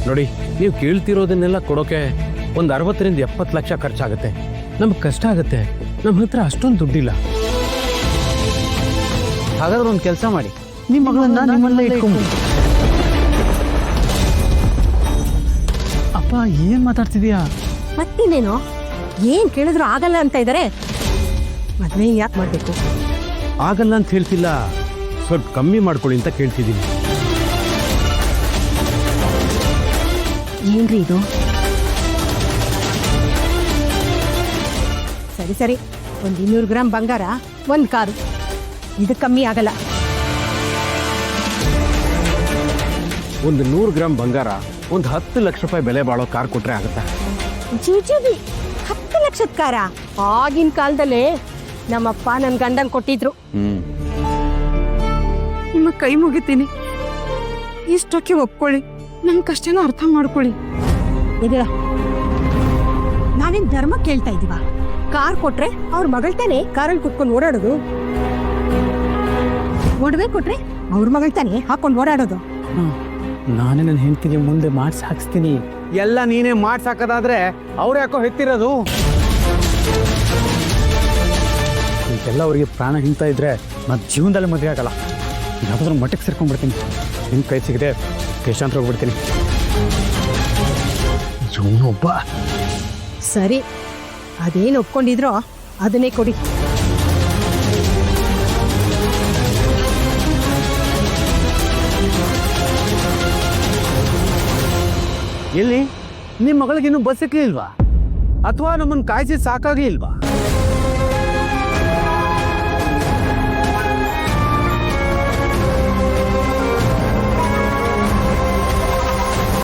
ನೋಡಿ, ನೀವು ಕೇಳ್ತಿರೋದನ್ನೆಲ್ಲ ಕೊಡೋಕೆ ಒಂದು 60 ರಿಂದ 70 ಲಕ್ಷ ಖರ್ಚಾಗುತ್ತೆ. ನಮ್ಗೆ ಕಷ್ಟ ಆಗುತ್ತೆ. ನಮ್ಮ ಹತ್ರ ಅಷ್ಟೊಂದು ದುಡ್ಡಿಲ್ಲ. ಹಾಗಾದ್ರೆ ಒಂದು ಕೆಲಸ ಮಾಡಿ, ನಿಮ್ಮ ಮಗಳನ್ನ ನಿಮ್ಮಲ್ಲೇ ಇಟ್ಕೊಂಡ್ಬಿಡಿ. ಅಪ್ಪ ಏನ್ ಮಾತಾಡ್ತಿದ್ಯಾ? ಮತ್ತಿನ್ನೇನು, ಏನ್ ಕೇಳಿದ್ರು ಆಗಲ್ಲ ಅಂತ ಇದ್ದಾರೆ. ಮದ್ವೆ ಯಾಕೆ ಮಾಡ್ಬೇಕು? ಆಗಲ್ಲ ಅಂತ ಹೇಳ್ತಿಲ್ಲ, ಸ್ವಲ್ಪ ಕಮ್ಮಿ ಮಾಡ್ಕೊಳ್ಳಿ ಅಂತ ಕೇಳ್ತಿದ್ದೀನಿ. ಏನ್ರಿ ಇದು? ಸರಿ ಸರಿ, ಒಂದು 200 ಗ್ರಾಮ್ ಬಂಗಾರ, ಒಂದು ಕಾರು, ಇದು ಕಮ್ಮಿ ಆಗಲ್ಲ. ಒಂದು 100 ಗ್ರಾಮ್ ಬಂಗಾರ, ಒಂದು 10 ಲಕ್ಷ ರೂಪಾಯಿ ಬೆಲೆ ಬಾಳೋ ಕಾರ್ ಕೊಟ್ರೆ ಆಗುತ್ತಾ? ಜೀಜಿ 10 ಲಕ್ಷದ ಕಾರ? ಆಗಿನ ಕಾಲದಲ್ಲೇ ನಮ್ಮಪ್ಪ ನನ್ನ ಗಂಡನ್ ಕೊಟ್ಟಿದ್ರು. ನಿಮ್ಮ ಕೈ ಮುಗಿತೀನಿ, ಇಷ್ಟಕ್ಕೆ ಒಪ್ಕೊಳ್ಳಿ, ನನ್ನ ಕಷ್ಟನ ಅರ್ಥ ಮಾಡ್ಕೊಳ್ಳಿ. ಇದರ ನಾವೇನ್ ಧರ್ಮ ಕೇಳ್ತಾ ಇದೀವ? ಕಾರ್ ಕೊಟ್ರೆ ಅವ್ರ ಮಗಳ ತಾನೆ ಕಾರಲ್ಲಿ ಕುತ್ಕೊಂಡು ಓಡಾಡೋದು. ಒಡವೆ ಕೊಟ್ರೆ ಅವ್ರ ಮಗಳ ತಾನೆ ಹಾಕೊಂಡು ಓಡಾಡೋದು. ನಾನೇ ನನ್ನ ಹೆಂಡತಿಗೆ ಮುಂದೆ ಮಾಡ್ಸಿ ಹಾಕ್ಸ್ತೀನಿ. ಎಲ್ಲ ನೀನೇ ಮಾಡ್ಸಾಕದಾದ್ರೆ ಅವ್ರು ಯಾಕೋ ಹೆತ್ತಿರೋದು? ಇದೆಲ್ಲ ಅವ್ರಿಗೆ ಪ್ರಾಣ ಹಿಂತಾ ಇದ್ರೆ ನಾನು ಜೀವನದಲ್ಲಿ ಮದುವೆ ಆಗಲ್ಲ. ಯಾವ್ದಾದ್ರು ಮಟ್ಟಕ್ಕೆ ಸೇರ್ಕೊಂಡ್ಬಿಡ್ತೀನಿ. ನಿಮ್ಮ ಕೈ ಸಿಗದೆ ದೇಶಾಂತರ ಹೋಗ್ಬಿಡ್ತೀನಿ. ಇವನೊಬ್ಬ. ಸರಿ, ಅದೇನು ಒಪ್ಕೊಂಡಿದ್ರೋ ಅದನ್ನೇ ಕೊಡಿ. ಎಲ್ಲಿ ನಿಮ್ಮ ಮಗಳಿಗಿನ್ನೂ ಬಸ್ ಸಿಕ್ಲಿಲ್ವಾ? ಅಥವಾ ನಮ್ಮನ್ನು ಕಾಯಿಸಿ ಸಾಕಾಗಿ ಇಲ್ವಾ?